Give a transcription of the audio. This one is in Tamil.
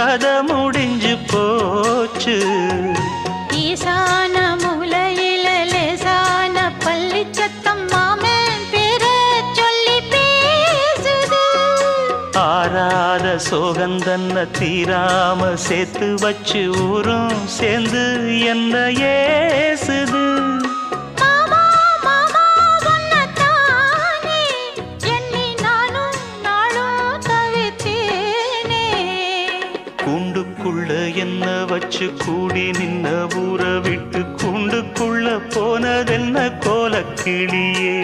கதை முடிஞ்சு போச்சு. ஈசான மூலையில லேசான பள்ளி சத்தம் மாமன் பேர சொல்லி பேசுது. ஆறாத சோகந்தன்ன தீராம சேர்த்து வச்சு ஊரும் சேர்ந்து என்ன ஏசுது. மாமா மாமா உன்னத்தானே எண்ணி நானும் நாளும் தவித்தேனே. கூண்டுக்குள்ள என்ன வச்சு கூடி நின்ன ஊரை விட்டு கூண்டுக்குள்ள போனதென்ன கோலக்கிளியே.